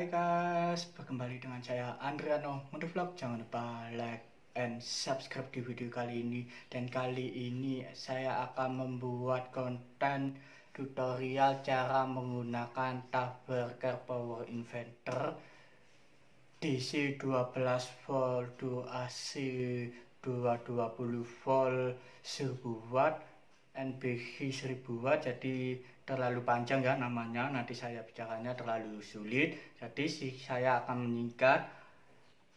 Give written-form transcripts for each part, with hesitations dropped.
guys, kembali dengan saya Andriano Motovlog. Jangan lupa like and subscribe di video kali ini. Dan kali ini saya akan membuat konten tutorial cara menggunakan tab breaker power inverter DC 12 volt 2 AC 220 volt 1000 watt NBG 1000 watt. Jadi terlalu panjang ya namanya, nanti saya bicaranya terlalu sulit. Jadi saya akan menyingkat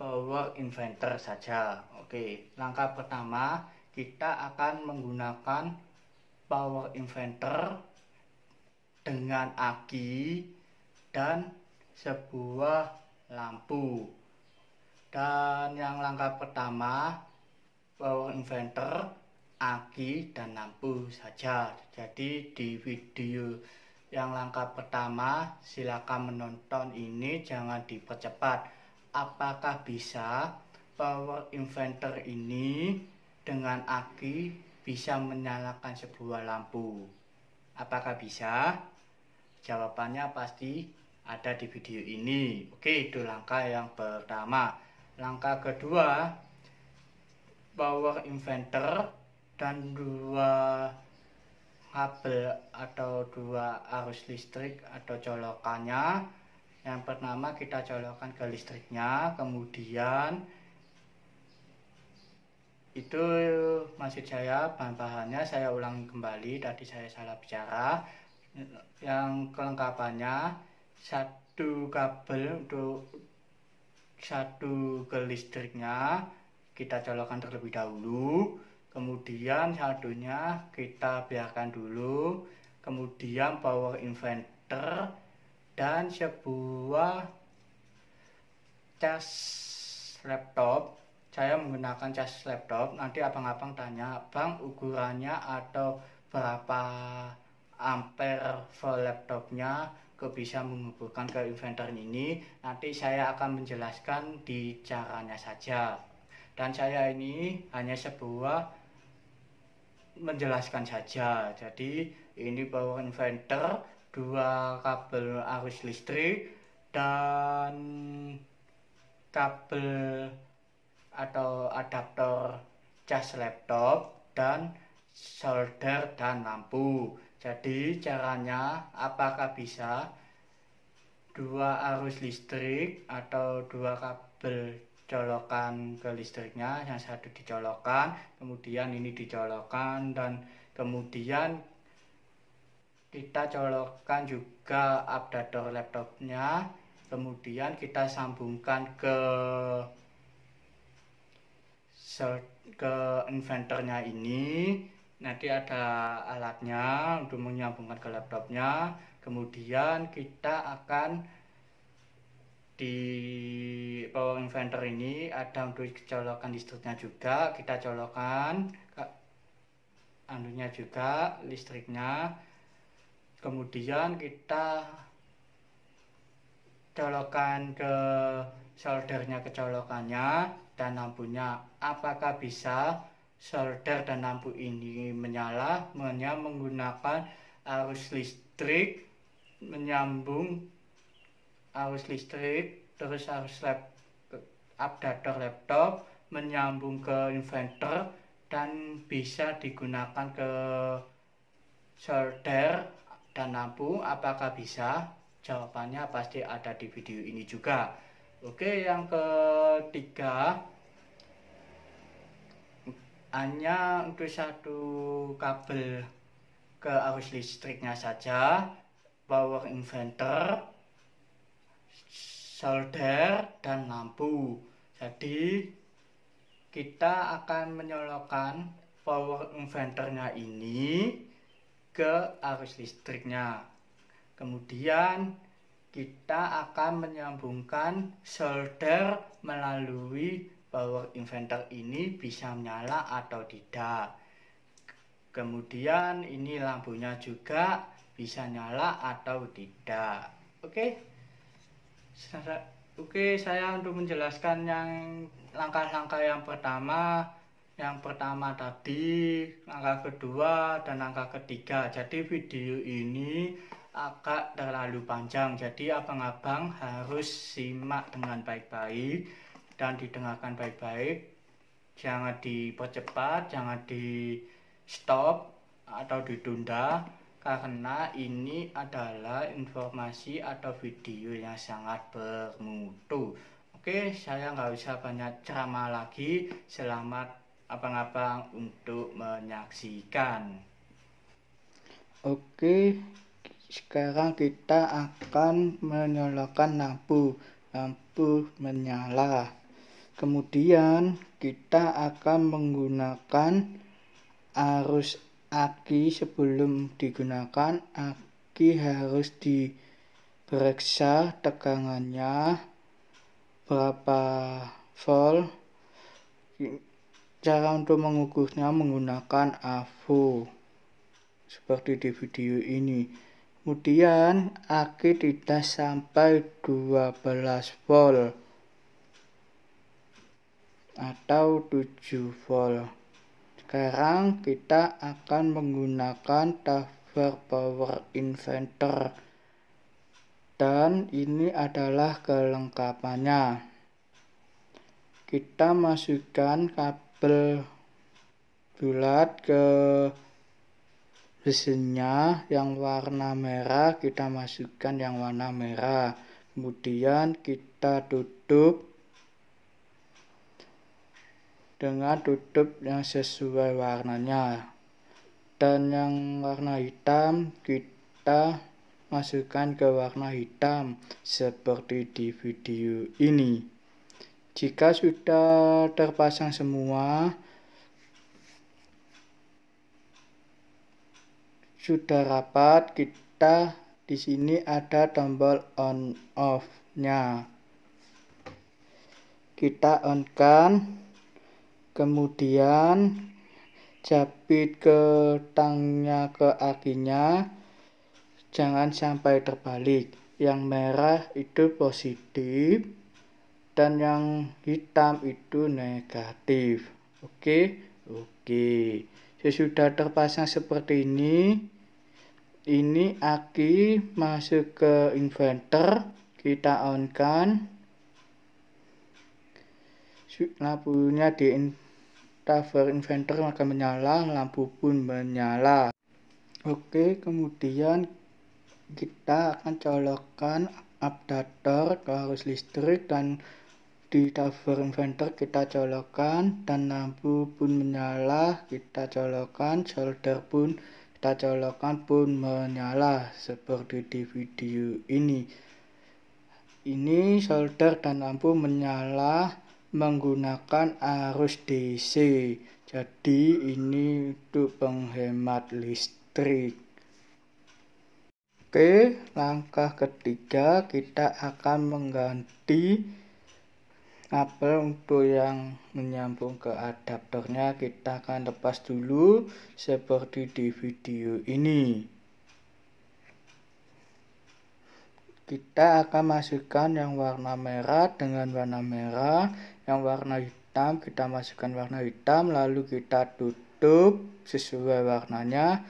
power inverter saja. Oke, langkah pertama kita akan menggunakan power inverter dengan aki dan sebuah lampu. Dan yang langkah pertama power inverter, aki dan lampu saja. Jadi di video yang langkah pertama silakan menonton ini, jangan dipercepat. Apakah bisa power inverter ini dengan aki bisa menyalakan sebuah lampu? Apakah bisa? Jawabannya pasti ada di video ini. Oke, itu langkah yang pertama. Langkah kedua, power inverter dan dua kabel atau dua arus listrik atau colokannya. Yang pertama kita colokkan ke listriknya, kemudian itu maksud saya bahan-bahannya saya ulangi kembali, tadi saya salah bicara. Yang kelengkapannya, satu kabel untuk satu ke listriknya kita colokkan terlebih dahulu, kemudian satunya kita biarkan dulu, kemudian power inverter dan sebuah cas laptop. Saya menggunakan cas laptop. Nanti abang-abang tanya, bang ukurannya atau berapa ampere volt laptopnya kok bisa menghubungkan ke inverter ini. Nanti saya akan menjelaskan di caranya saja. Dan saya ini hanya sebuah menjelaskan saja. Jadi ini power inverter, dua kabel arus listrik dan kabel atau adaptor cas laptop dan solder dan lampu. Jadi caranya, apakah bisa dua arus listrik atau dua kabel colokan ke listriknya, yang satu dicolokkan, kemudian ini dicolokkan, dan kemudian kita colokkan juga adaptor laptopnya, kemudian kita sambungkan ke inverternya ini. Nanti ada alatnya untuk menyambungkan ke laptopnya. Kemudian kita akan di power inverter ini ada untuk colokan listriknya juga, kita colokkan anunya juga listriknya, kemudian kita colokan ke soldernya ke colokannya dan lampunya. Apakah bisa solder dan lampu ini menyala? Hanya menggunakan arus listrik, menyambung arus listrik, terus arus adaptor laptop menyambung ke inverter dan bisa digunakan ke solder dan lampu. Apakah bisa? Jawabannya pasti ada di video ini juga. Oke, yang ketiga, hanya untuk satu kabel ke arus listriknya saja, power inverter, solder dan lampu. Jadi kita akan menyolokkan power inverternya ini ke arus listriknya, kemudian kita akan menyambungkan solder melalui power inverter ini bisa menyala atau tidak. Kemudian ini lampunya juga bisa nyala atau tidak. Oke, saya untuk menjelaskan yang langkah-langkah yang pertama tadi, langkah kedua dan langkah ketiga. Jadi video ini agak terlalu panjang, jadi abang-abang harus simak dengan baik-baik dan didengarkan baik-baik. Jangan dipercepat, jangan di stop atau ditunda, karena ini adalah informasi atau video yang sangat bermutu. Oke, saya nggak usah banyak ceramah lagi. Selamat abang-abang untuk menyaksikan. Oke, sekarang kita akan menyalakan lampu menyala. Kemudian kita akan menggunakan arus aki. Sebelum digunakan aki harus diperiksa tegangannya berapa volt. Cara untuk mengukurnya menggunakan AVO seperti di video ini. Kemudian aki tidak sampai 12 volt atau 7 volt. Sekarang kita akan menggunakan Tower Power Inverter, dan ini adalah kelengkapannya. Kita masukkan kabel bulat ke mesinnya yang warna merah, kita masukkan yang warna merah. Kemudian kita tutup dengan tutup yang sesuai warnanya. Dan yang warna hitam kita masukkan ke warna hitam seperti di video ini. Jika sudah terpasang semua, sudah rapat, kita di sini ada tombol on off-nya. Kita on-kan, kemudian jepit ke tangnya ke akinya, jangan sampai terbalik. Yang merah itu positif dan yang hitam itu negatif. Oke. Sesudah terpasang seperti ini aki masuk ke inverter, kita on-kan, lampunya di tower inverter maka menyala, lampu pun menyala. Oke, kemudian kita akan colokkan adaptor ke arus listrik, dan di tower inverter kita colokkan dan lampu pun menyala, kita colokkan, solder pun kita colokkan pun menyala seperti di video ini. Ini solder dan lampu menyala menggunakan arus DC. Jadi ini untuk penghemat listrik. Oke, langkah ketiga kita akan mengganti kabel untuk yang menyambung ke adaptornya. Kita akan lepas dulu seperti di video ini. Kita akan masukkan yang warna merah dengan warna merah, yang warna hitam kita masukkan warna hitam, lalu kita tutup sesuai warnanya.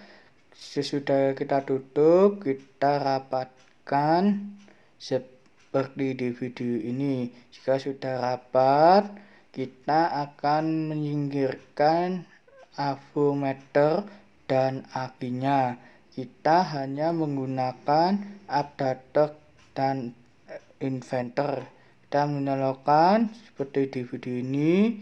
Sesudah kita tutup, kita rapatkan seperti di video ini. Jika sudah rapat, kita akan menyingkirkan avometer dan akinya. Kita hanya menggunakan adaptor dan inverter. Kita menyalakan seperti di video ini.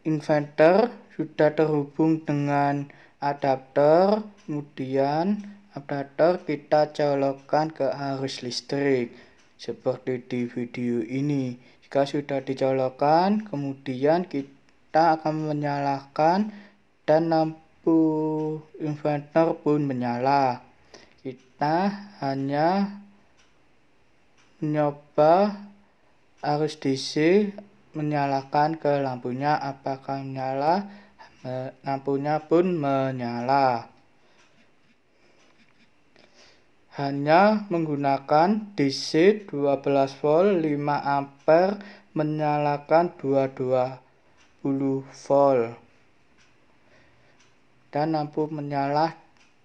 Inverter sudah terhubung dengan adaptor, kemudian adaptor kita colokkan ke arus listrik seperti di video ini. Jika sudah dicolokkan, kemudian kita akan menyalakan dan lampu inverter pun menyala. Kita hanya mencoba arus DC menyalakan ke lampunya, apakah menyala, lampunya pun menyala. Hanya menggunakan DC 12 volt 5 ampere menyalakan 220 volt dan lampu menyala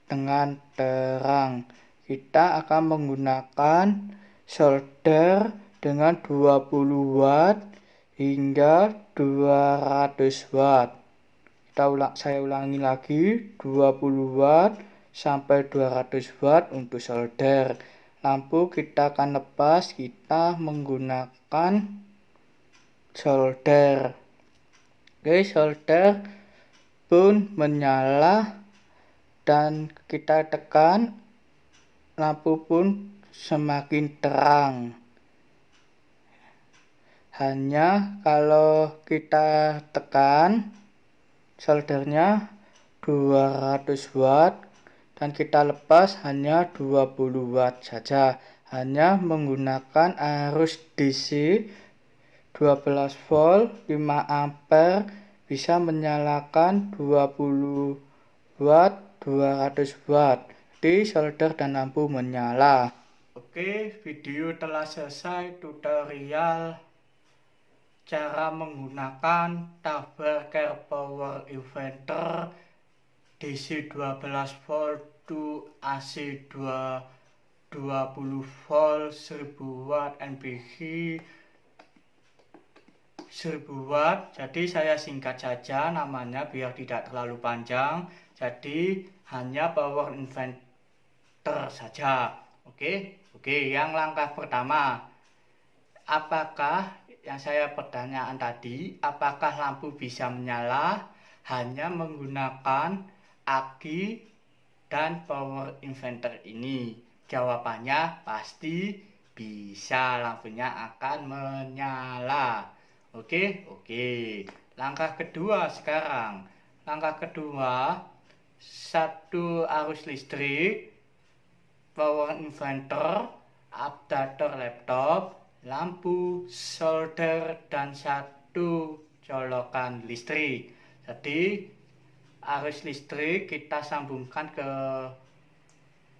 dengan terang. Kita akan menggunakan solder dengan 20 watt hingga 200 watt. Saya ulangi lagi, 20 watt sampai 200 watt untuk solder. Lampu kita akan lepas, kita menggunakan solder. Oke, solder pun menyala dan kita tekan, lampu pun semakin terang. Hanya kalau kita tekan soldernya 200 watt dan kita lepas hanya 20 watt saja, hanya menggunakan arus DC 12 volt 5 ampere bisa menyalakan 20 watt 200 watt. Di solder dan lampu menyala. Oke, video telah selesai. Tutorial cara menggunakan Tabor Care Power Inverter DC 12 volt to AC 20 volt 1000 watt NPH 1000 watt. Jadi saya singkat saja namanya biar tidak terlalu panjang. Jadi hanya power inverter saja. Oke, yang langkah pertama, apakah yang saya pertanyaan tadi, apakah lampu bisa menyala hanya menggunakan aki dan power inverter ini? Jawabannya pasti bisa, lampunya akan menyala. Oke. Langkah kedua sekarang. Langkah kedua, satu arus listrik, power inverter, adapter laptop, lampu, solder, dan satu colokan listrik. Jadi arus listrik kita sambungkan ke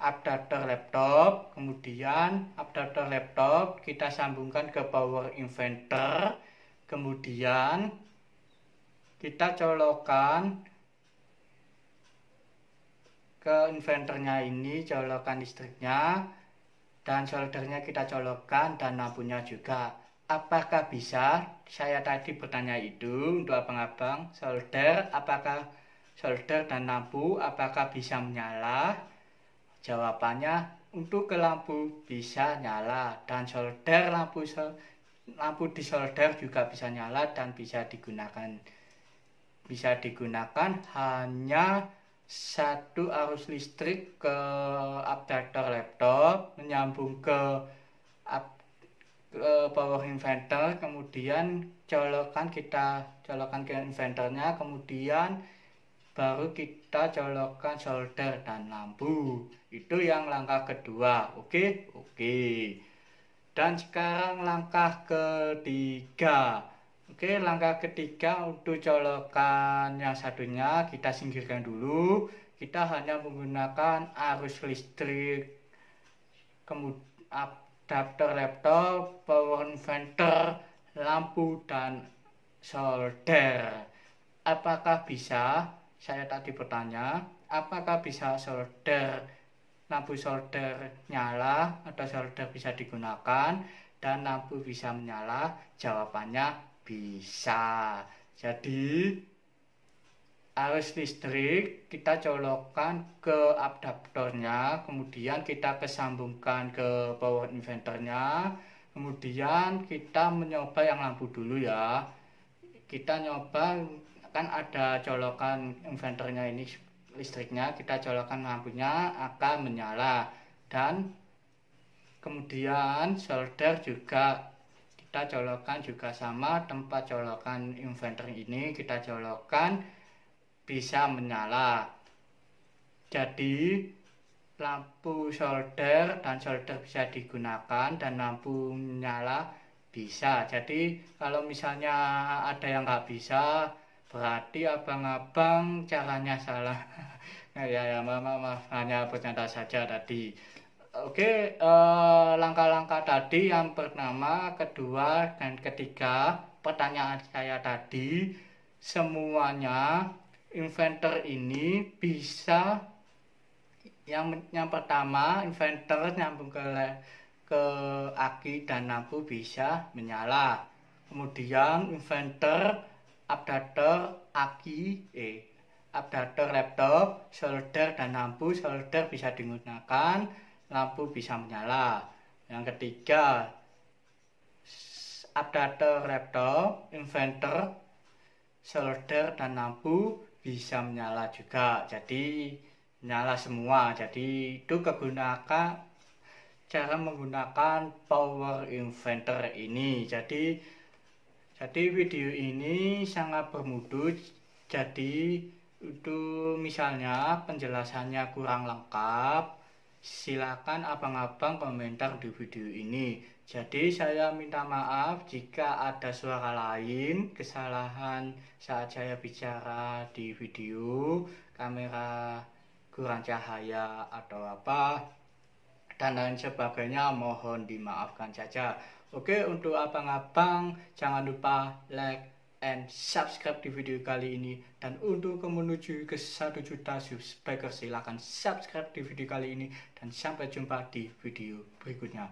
adapter laptop, kemudian adapter laptop kita sambungkan ke power inverter, kemudian kita colokan ke inverternya ini, colokan listriknya, dan soldernya kita colokkan, dan lampunya juga. Apakah bisa? Saya tadi bertanya itu untuk abang-abang, apakah solder dan lampu apakah bisa menyala? Jawabannya untuk ke lampu bisa nyala, dan solder lampu di solder juga bisa nyala dan bisa digunakan hanya satu arus listrik ke adapter laptop, menyambung ke power inverter, kemudian kita colokan ke inverternya, kemudian baru kita colokan solder dan lampu. Itu yang langkah kedua. Oke. Dan sekarang langkah ketiga. Oke, langkah ketiga untuk colokan yang satunya kita singkirkan dulu. Kita hanya menggunakan arus listrik, kemudian adapter laptop, power inverter, lampu, dan solder. Apakah bisa? Saya tadi bertanya, apakah bisa lampu solder nyala atau solder bisa digunakan dan lampu bisa menyala? Jawabannya bisa. Jadi arus listrik kita colokkan ke adaptornya, kemudian kita kesambungkan ke power inverternya, kemudian kita mencoba yang lampu dulu ya. Kita nyoba, kan ada colokan inverternya ini listriknya, kita colokkan lampunya akan menyala, dan kemudian solder juga kita colokan juga sama, tempat colokan inverter ini kita colokan bisa menyala. Jadi lampu solder dan solder bisa digunakan dan lampu menyala bisa. Jadi kalau misalnya ada yang nggak bisa, berarti abang-abang caranya salah. ya maaf, hanya bercanda saja tadi. Oke, langkah-langkah tadi yang pertama, kedua, dan ketiga, pertanyaan saya tadi, semuanya inverter ini bisa Yang pertama, inverter nyambung ke aki dan lampu bisa menyala. Kemudian inverter, adapter aki, adapter laptop, solder dan lampu. Solder bisa digunakan, lampu bisa menyala. Yang ketiga, adapter laptop, inverter, solder dan lampu bisa menyala juga. Jadi nyala semua. Jadi itu cara menggunakan power inverter ini. Jadi video ini sangat bermutu. Jadi itu misalnya penjelasannya kurang lengkap, silakan abang-abang komentar di video ini. Jadi saya minta maaf jika ada suara lain, kesalahan saat saya bicara di video, kamera kurang cahaya atau apa dan lain sebagainya, mohon dimaafkan saja. Oke, untuk abang-abang jangan lupa like and subscribe di video kali ini, dan untuk menuju ke 1 juta subscriber silahkan subscribe di video kali ini, dan sampai jumpa di video berikutnya.